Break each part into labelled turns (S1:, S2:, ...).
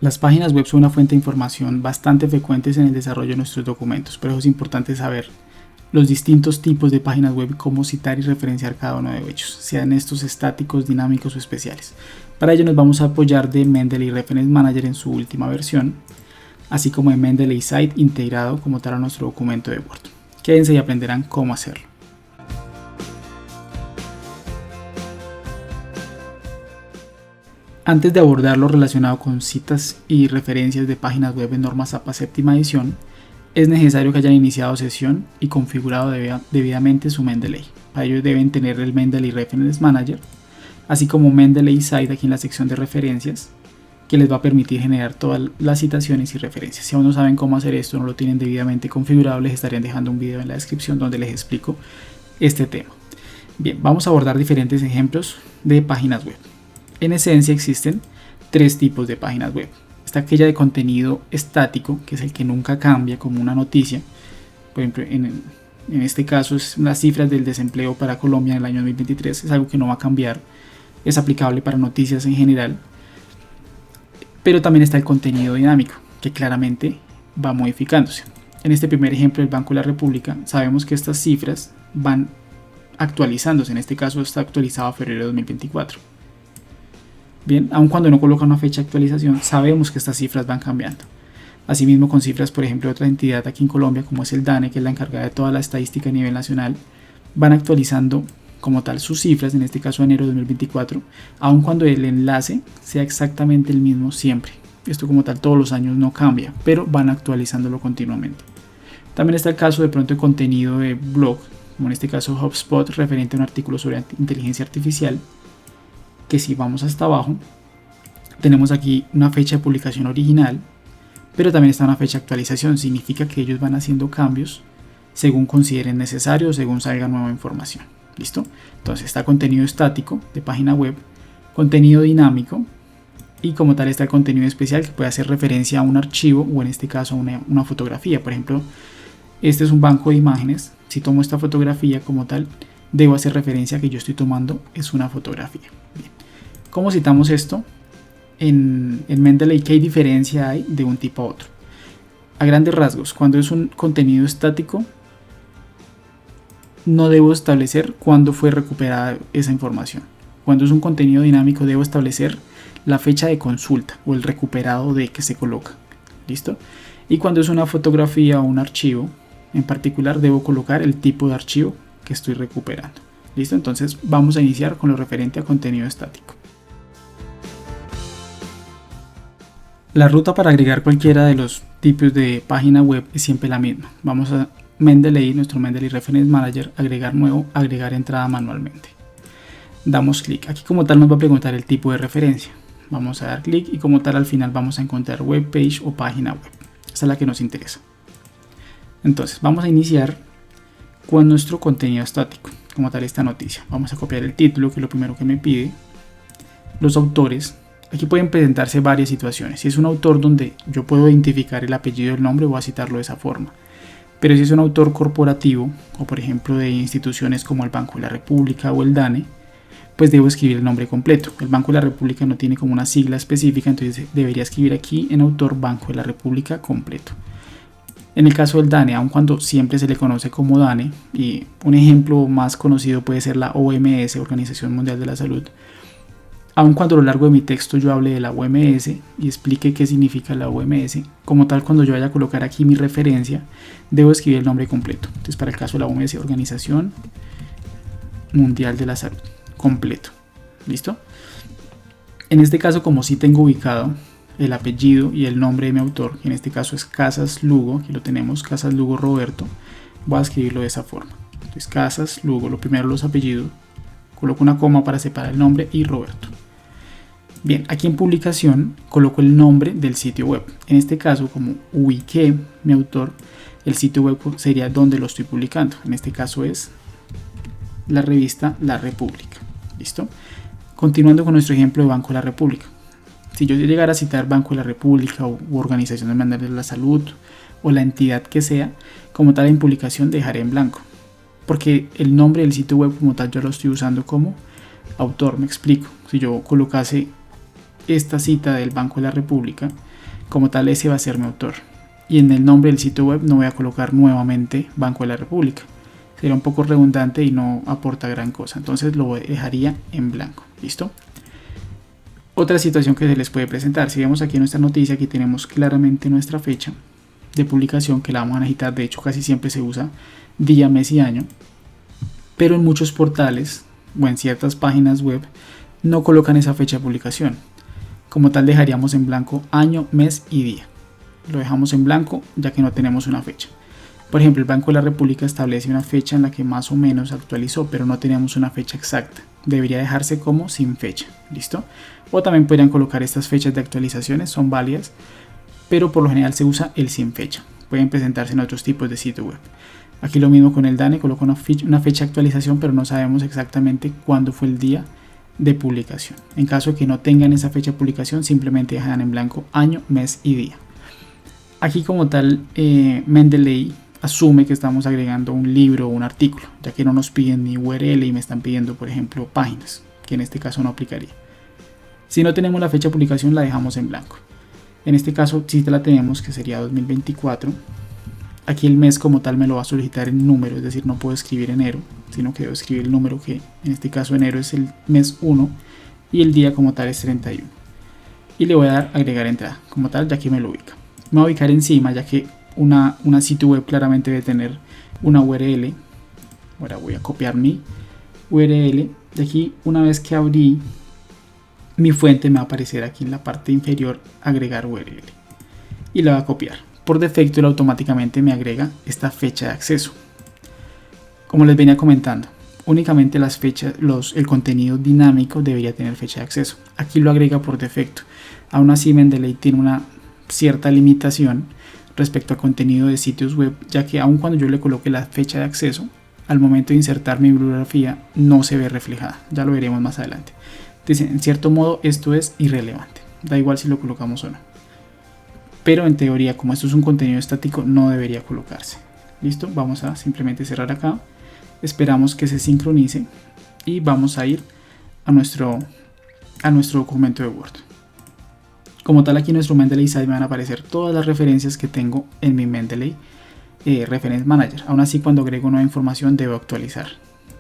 S1: Las páginas web son una fuente de información bastante frecuentes en el desarrollo de nuestros documentos, por eso es importante saber los distintos tipos de páginas web y cómo citar y referenciar cada uno de ellos, sean estos estáticos, dinámicos o especiales. Para ello nos vamos a apoyar de Mendeley Reference Manager en su última versión, así como de Mendeley Site integrado como tal a nuestro documento de Word. Quédense y aprenderán cómo hacerlo. Antes de abordar lo relacionado con citas y referencias de páginas web en normas APA séptima edición, es necesario que hayan iniciado sesión y configurado debidamente su Mendeley. Para ello deben tener el Mendeley Reference Manager, así como Mendeley Site aquí en la sección de referencias, que les va a permitir generar todas las citaciones y referencias. Si aún no saben cómo hacer esto, no lo tienen debidamente configurado, les estarían dejando un video en la descripción donde les explico este tema. Bien, vamos a abordar diferentes ejemplos de páginas web. En esencia existen tres tipos de páginas web. Está aquella de contenido estático, que es el que nunca cambia, como una noticia. Por ejemplo, en este caso es las cifras del desempleo para Colombia en el año 2023. Es algo que no va a cambiar. Es aplicable para noticias en general. Pero también está el contenido dinámico, que claramente va modificándose. En este primer ejemplo del Banco de la República, sabemos que estas cifras van actualizándose. En este caso está actualizado a febrero de 2024. Bien, aun cuando no coloca una fecha de actualización, sabemos que estas cifras van cambiando. Asimismo, con cifras, por ejemplo, de otra entidad aquí en Colombia, como es el DANE, que es la encargada de toda la estadística a nivel nacional, van actualizando como tal sus cifras, en este caso enero de 2024, aun cuando el enlace sea exactamente el mismo siempre. Esto como tal todos los años no cambia, pero van actualizándolo continuamente. También está el caso de pronto de contenido de blog, como en este caso HubSpot, referente a un artículo sobre inteligencia artificial, que si vamos hasta abajo, tenemos aquí una fecha de publicación original, pero también está una fecha de actualización. Significa que ellos van haciendo cambios según consideren necesario o según salga nueva información. ¿Listo? Entonces está contenido estático de página web, contenido dinámico y como tal está el contenido especial que puede hacer referencia a un archivo o en este caso a una fotografía. Por ejemplo, este es un banco de imágenes. Si tomo esta fotografía como tal, debo hacer referencia a que yo estoy tomando es una fotografía. Bien. ¿Cómo citamos esto? En Mendeley, ¿qué diferencia hay de un tipo a otro? A grandes rasgos, cuando es un contenido estático, no debo establecer cuándo fue recuperada esa información. Cuando es un contenido dinámico, debo establecer la fecha de consulta o el recuperado de que se coloca. ¿Listo? Y cuando es una fotografía o un archivo, en particular, debo colocar el tipo de archivo que estoy recuperando. ¿Listo? Entonces vamos a iniciar con lo referente a contenido estático. La ruta para agregar cualquiera de los tipos de página web es siempre la misma. Vamos a Mendeley, nuestro Mendeley Reference Manager, agregar nuevo, agregar entrada manualmente. Damos clic. Aquí como tal nos va a preguntar el tipo de referencia. Vamos a dar clic y como tal al final vamos a encontrar web page o página web. Esa es la que nos interesa. Entonces vamos a iniciar con nuestro contenido estático. Como tal esta noticia. Vamos a copiar el título, que es lo primero que me pide. Los autores. Aquí pueden presentarse varias situaciones. Si es un autor donde yo puedo identificar el apellido y el nombre, voy a citarlo de esa forma. Pero si es un autor corporativo, o por ejemplo de instituciones como el Banco de la República o el DANE, pues debo escribir el nombre completo. El Banco de la República no tiene como una sigla específica, entonces debería escribir aquí en autor Banco de la República completo. En el caso del DANE, aun cuando siempre se le conoce como DANE, y un ejemplo más conocido puede ser la OMS, Organización Mundial de la Salud, aun cuando a lo largo de mi texto yo hable de la OMS y explique qué significa la OMS, como tal cuando yo vaya a colocar aquí mi referencia, debo escribir el nombre completo. Entonces para el caso de la OMS, Organización Mundial de la Salud, completo. ¿Listo? En este caso, como sí tengo ubicado el apellido y el nombre de mi autor, que en este caso es Casas Lugo, aquí lo tenemos, Casas Lugo Roberto, voy a escribirlo de esa forma. Entonces Casas Lugo, lo primero los apellidos, coloco una coma para separar el nombre y Roberto. Bien, aquí en publicación coloco el nombre del sitio web. En este caso, como ubiqué mi autor, el sitio web sería donde lo estoy publicando. En este caso es la revista La República. ¿Listo? Continuando con nuestro ejemplo de Banco de la República. Si yo llegara a citar Banco de la República u Organización Mundial de la Salud o la entidad que sea, como tal en publicación dejaré en blanco. Porque el nombre del sitio web como tal yo lo estoy usando como autor, me explico. Si yo colocase esta cita del Banco de la República, como tal ese va a ser mi autor. Y en el nombre del sitio web no voy a colocar nuevamente Banco de la República. Sería un poco redundante y no aporta gran cosa. Entonces lo dejaría en blanco. ¿Listo? Otra situación que se les puede presentar. Si vemos aquí en nuestra noticia, aquí tenemos claramente nuestra fecha de publicación, que la vamos a necesitar. De hecho, casi siempre se usa día, mes y año. Pero en muchos portales o en ciertas páginas web no colocan esa fecha de publicación. Como tal dejaríamos en blanco año, mes y día. Lo dejamos en blanco ya que no tenemos una fecha. Por ejemplo, el Banco de la República establece una fecha en la que más o menos actualizó, pero no tenemos una fecha exacta. Debería dejarse como sin fecha. ¿Listo? O también podrían colocar estas fechas de actualizaciones, son válidas, pero por lo general se usa el sin fecha. Pueden presentarse en otros tipos de sitio web. Aquí lo mismo con el DANE, coloca una fecha de actualización, pero no sabemos exactamente cuándo fue el día de publicación. En caso de que no tengan esa fecha de publicación, simplemente dejan en blanco año, mes y día. Aquí como tal, Mendeley asume que estamos agregando un libro o un artículo, ya que no nos piden ni URL y me están pidiendo, por ejemplo, páginas, que en este caso no aplicaría. Si no tenemos la fecha de publicación, la dejamos en blanco. En este caso sí la tenemos, que sería 2024. Aquí el mes como tal me lo va a solicitar en número, es decir, no puedo escribir enero, sino que debo escribir el número, que en este caso enero es el mes 1 y el día como tal es 31. Y le voy a dar agregar entrada, como tal, ya que me lo ubica. Me voy a ubicar encima, ya que una sitio web claramente debe tener una URL. Ahora voy a copiar mi URL. De aquí, una vez que abrí mi fuente, me va a aparecer aquí en la parte inferior agregar URL. Y la voy a copiar. Por defecto, él automáticamente me agrega esta fecha de acceso. Como les venía comentando, únicamente las fechas, el contenido dinámico debería tener fecha de acceso. Aquí lo agrega por defecto. Aún así, Mendeley tiene una cierta limitación respecto a contenido de sitios web, ya que aun cuando yo le coloque la fecha de acceso, al momento de insertar mi bibliografía no se ve reflejada. Ya lo veremos más adelante. Entonces, en cierto modo, esto es irrelevante. Da igual si lo colocamos o no. Pero en teoría, como esto es un contenido estático, no debería colocarse. ¿Listo? Vamos a simplemente cerrar acá. Esperamos que se sincronice y vamos a ir a nuestro documento de Word. Como tal, aquí en nuestro Mendeley Site me van a aparecer todas las referencias que tengo en mi Mendeley Reference Manager. Aún así, cuando agrego nueva información debo actualizar.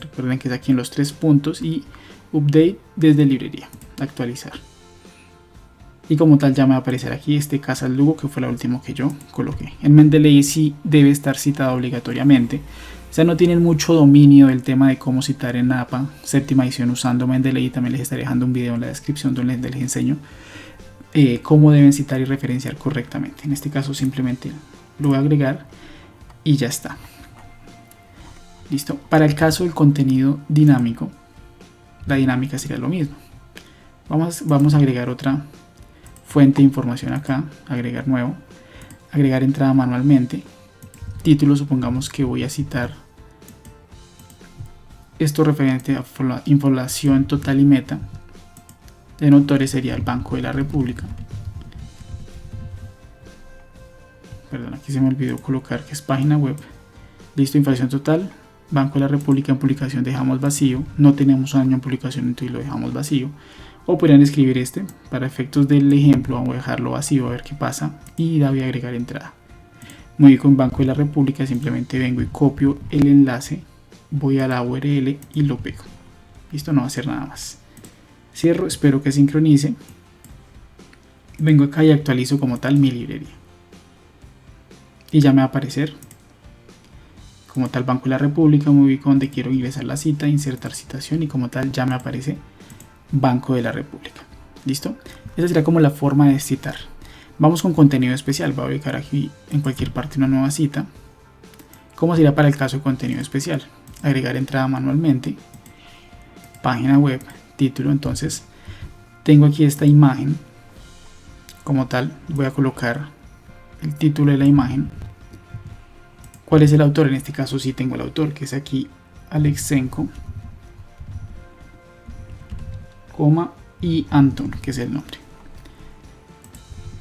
S1: Recuerden que es aquí en los 3 puntos y Update desde librería, actualizar. Y como tal ya me va a aparecer aquí este Casas Lugo, que fue la última que yo coloqué. En Mendeley sí debe estar citado obligatoriamente. O sea, no tienen mucho dominio del tema de cómo citar en APA séptima edición usando Mendeley. También les estaré dejando un video en la descripción donde les enseño cómo deben citar y referenciar correctamente. En este caso simplemente lo voy a agregar y ya está. Listo. Para el caso del contenido dinámico, la dinámica sería lo mismo. Vamos a agregar otra fuente de información acá, agregar nuevo, agregar entrada manualmente, título, supongamos que voy a citar esto referente a inflación total y meta. En autores sería el Banco de la República. Perdón, aquí se me olvidó colocar que es página web. Listo, inflación total, Banco de la República. En publicación dejamos vacío, no tenemos año en publicación, entonces lo dejamos vacío. O podrían escribir este, para efectos del ejemplo vamos a dejarlo vacío a ver qué pasa y le voy a agregar entrada. Me voy con Banco de la República, simplemente vengo y copio el enlace, voy a la URL y lo pego. Listo, no va a hacer nada más. Cierro, espero que sincronice. Vengo acá y actualizo como tal mi librería. Y ya me va a aparecer como tal Banco de la República. Me ubico donde quiero ingresar la cita, insertar citación y como tal ya me aparece Banco de la República. ¿Listo? Esa será como la forma de citar. Vamos con contenido especial. Voy a ubicar aquí en cualquier parte una nueva cita. ¿Cómo sería para el caso de contenido especial? Agregar entrada manualmente. Página web. Título. Entonces tengo aquí esta imagen. Como tal, voy a colocar el título de la imagen. ¿Cuál es el autor? En este caso sí tengo el autor, que es aquí Alexenko, y Anton, que es el nombre.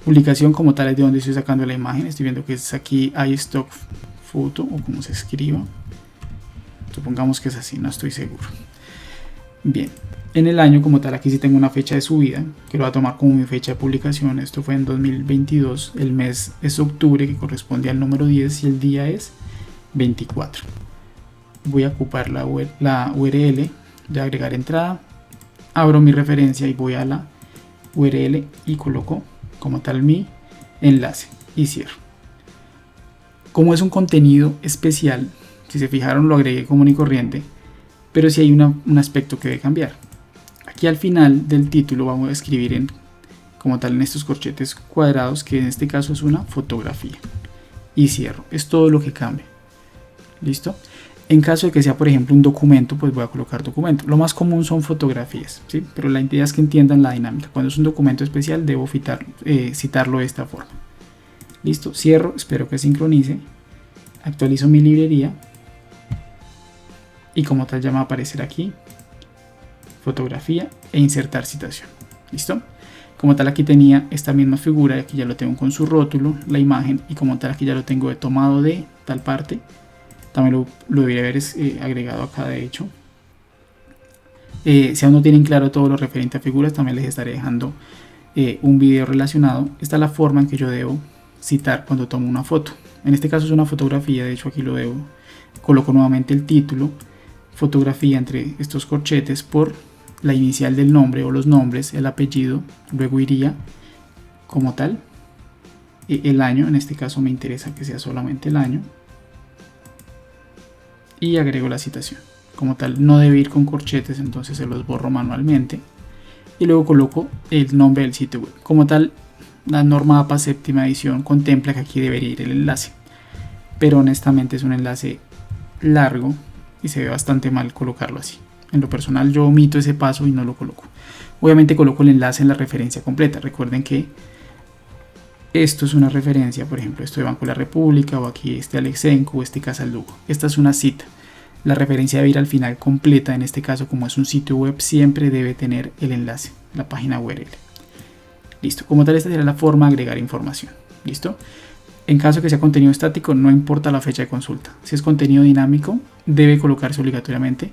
S1: Publicación como tal es de donde estoy sacando la imagen. Estoy viendo que es aquí iStock Photo o como se escriba. Supongamos que es así, no estoy seguro. Bien, En el año como tal, aquí sí tengo una fecha de subida, que lo voy a tomar como mi fecha de publicación. Esto fue en 2022, el mes es octubre, que corresponde al número 10, y el día es 24. Voy a ocupar la URL de agregar entrada, abro mi referencia y voy a la URL y coloco como tal mi enlace y cierro. Como es un contenido especial, si se fijaron lo agregué común y corriente, pero si hay un aspecto que debe cambiar. Aquí al final del título vamos a escribir como tal en estos corchetes cuadrados, que en este caso es una fotografía, y cierro. Es todo lo que cambia. ¿Listo? En caso de que sea por ejemplo un documento, pues voy a colocar documento. Lo más común son fotografías, ¿sí? Pero la idea es que entiendan la dinámica. Cuando es un documento especial debo citarlo de esta forma. Listo, cierro, espero que sincronice, actualizo mi librería y como tal ya me va a aparecer aquí fotografía e insertar citación. ¿Listo? Como tal aquí tenía esta misma figura y aquí ya lo tengo con su rótulo, la imagen, y como tal aquí ya lo tengo tomado de tal parte. También lo debería haber agregado acá de hecho. Si aún no tienen claro todo lo referente a figuras, también les estaré dejando un video relacionado. Esta es la forma en que yo debo citar cuando tomo una foto. En este caso es una fotografía, de hecho aquí lo debo. Coloco nuevamente el título, fotografía entre estos corchetes por la inicial del nombre o los nombres, el apellido, luego iría como tal el año. En este caso me interesa que sea solamente el año y agrego la citación. Como tal no debe ir con corchetes, entonces se los borro manualmente y luego coloco el nombre del sitio web. Como tal, la norma APA séptima edición contempla que aquí debería ir el enlace, pero honestamente es un enlace largo y se ve bastante mal colocarlo así. En lo personal yo omito ese paso y no lo coloco. Obviamente coloco el enlace en la referencia completa. Recuerden que esto es una referencia, por ejemplo, esto de Banco de la República, o aquí este Alexenco, o este Casa Lugo. Esta es una cita. La referencia debe ir al final completa. En este caso, como es un sitio web, siempre debe tener el enlace, la página URL. Listo. Como tal, esta será la forma de agregar información. ¿Listo? En caso que sea contenido estático, no importa la fecha de consulta. Si es contenido dinámico, debe colocarse obligatoriamente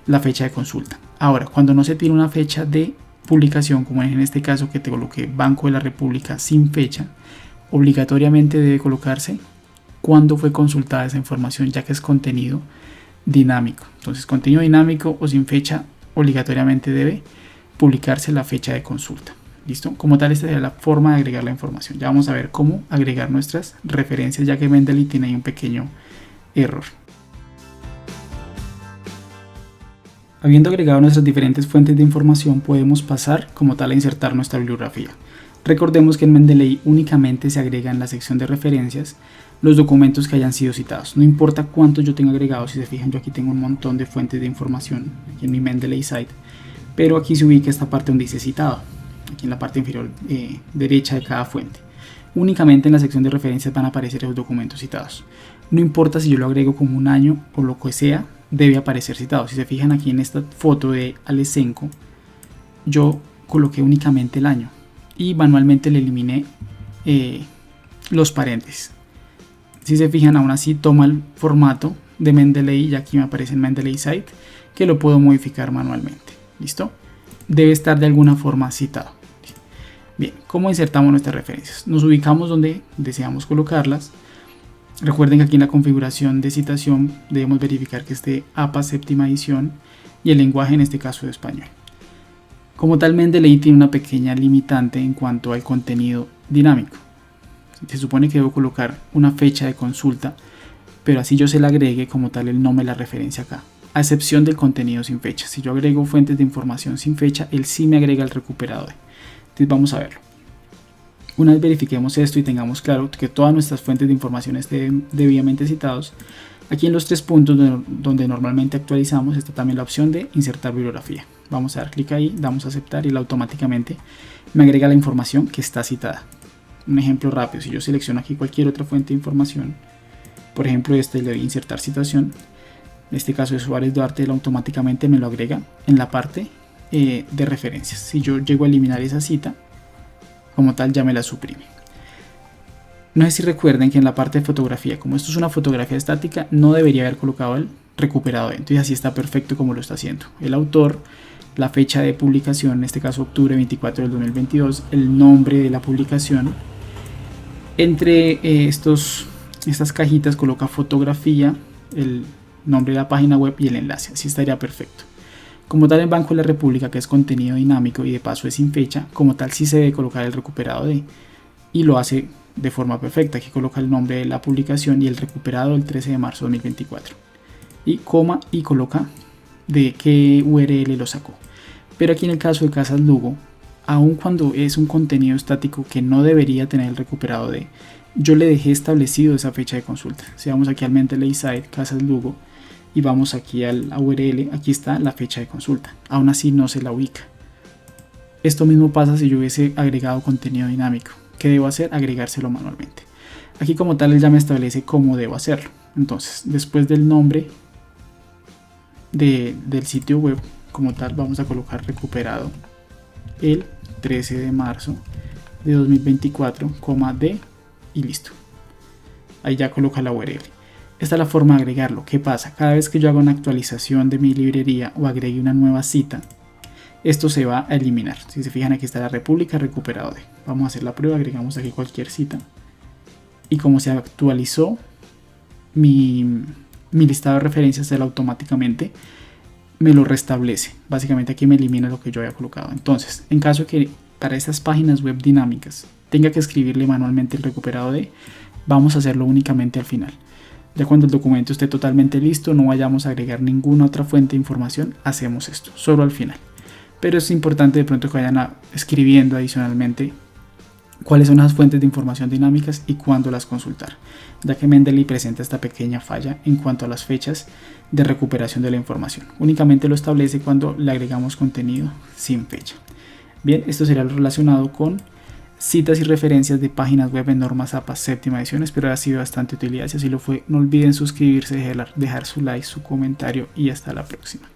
S1: la fecha de consulta. Ahora, cuando no se tiene una fecha de publicación, como en este caso que te coloqué Banco de la República sin fecha, obligatoriamente debe colocarse cuándo fue consultada esa información, ya que es contenido dinámico. Entonces, contenido dinámico o sin fecha, obligatoriamente debe publicarse la fecha de consulta. ¿Listo? Como tal, esta es la forma de agregar la información. Ya vamos a ver cómo agregar nuestras referencias, ya que Mendeley tiene ahí un pequeño error. Habiendo agregado nuestras diferentes fuentes de información, podemos pasar como tal a insertar nuestra bibliografía. Recordemos que en Mendeley únicamente se agrega en la sección de referencias los documentos que hayan sido citados. No importa cuántos yo tenga agregados, si se fijan yo aquí tengo un montón de fuentes de información aquí en mi Mendeley site, pero aquí se ubica esta parte donde dice citado, aquí en la parte inferior derecha de cada fuente. Únicamente en la sección de referencias van a aparecer esos documentos citados. No importa si yo lo agrego como un año o lo que sea, debe aparecer citado. Si se fijan aquí en esta foto de Alexenco, yo coloqué únicamente el año y manualmente le eliminé los paréntesis. Si se fijan, aún así toma el formato de Mendeley y aquí me aparece en Mendeley Site, que lo puedo modificar manualmente. ¿Listo? Debe estar de alguna forma citado. Bien, ¿cómo insertamos nuestras referencias? Nos ubicamos donde deseamos colocarlas. Recuerden que aquí en la configuración de citación debemos verificar que esté APA séptima edición y el lenguaje en este caso de español. Como tal, Mendeley tiene una pequeña limitante en cuanto al contenido dinámico. Se supone que debo colocar una fecha de consulta, pero así yo se la agregue, como tal él no me la referencia acá, a excepción del contenido sin fecha. Si yo agrego fuentes de información sin fecha, él sí me agrega el recuperador. Entonces vamos a verlo. Una vez verifiquemos esto y tengamos claro que todas nuestras fuentes de información estén debidamente citados, aquí en los tres puntos donde normalmente actualizamos está también la opción de insertar bibliografía. Vamos a dar clic ahí, damos a aceptar y él automáticamente me agrega la información que está citada. Un ejemplo rápido, si yo selecciono aquí cualquier otra fuente de información, por ejemplo le doy insertar citación, en este caso de Suárez Duarte, él automáticamente me lo agrega en la parte de referencias. Si yo llego a eliminar esa cita, como tal ya me la suprime. No sé si recuerden que en la parte de fotografía, como esto es una fotografía estática, no debería haber colocado el recuperado. Entonces así está perfecto como lo está haciendo. El autor, la fecha de publicación, en este caso octubre 24 del 2022, el nombre de la publicación. Entre estas cajitas coloca fotografía, el nombre de la página web y el enlace. Así estaría perfecto. Como tal, en Banco de la República, que es contenido dinámico y de paso es sin fecha, como tal sí se debe colocar el recuperado de, y lo hace de forma perfecta. Aquí coloca el nombre de la publicación y el recuperado del 13 de marzo de 2024. Y coma y coloca de qué URL lo sacó. Pero aquí en el caso de Casas Lugo, aun cuando es un contenido estático que no debería tener el recuperado de, yo le dejé establecido esa fecha de consulta. Si vamos aquí al Mendeley Site, Casas Lugo, y vamos aquí al URL, aquí está la fecha de consulta. Aún así no se la ubica. Esto mismo pasa si yo hubiese agregado contenido dinámico. ¿Qué debo hacer? Agregárselo manualmente. Aquí como tal él ya me establece cómo debo hacerlo. Entonces, después del nombre del sitio web, como tal, vamos a colocar recuperado el 13 de marzo de 2024, D y listo. Ahí ya coloca la URL. Esta es la forma de agregarlo. ¿Qué pasa? Cada vez que yo haga una actualización de mi librería o agregue una nueva cita, esto se va a eliminar. Si se fijan, aquí está la República recuperado de. Vamos a hacer la prueba, agregamos aquí cualquier cita. Y como se actualizó mi listado de referencias, él automáticamente me lo restablece. Básicamente aquí me elimina lo que yo había colocado. Entonces, en caso que para estas páginas web dinámicas tenga que escribirle manualmente el recuperado de, vamos a hacerlo únicamente al final. Ya cuando el documento esté totalmente listo, no vayamos a agregar ninguna otra fuente de información, hacemos esto, solo al final. Pero es importante de pronto que vayan escribiendo adicionalmente cuáles son las fuentes de información dinámicas y cuándo las consultar, ya que Mendeley presenta esta pequeña falla en cuanto a las fechas de recuperación de la información. Únicamente lo establece cuando le agregamos contenido sin fecha. Bien, esto sería lo relacionado con citas y referencias de páginas web en normas APA séptima edición. Espero haya sido bastante utilidad. Si así lo fue, no olviden suscribirse, dejar su like, su comentario y hasta la próxima.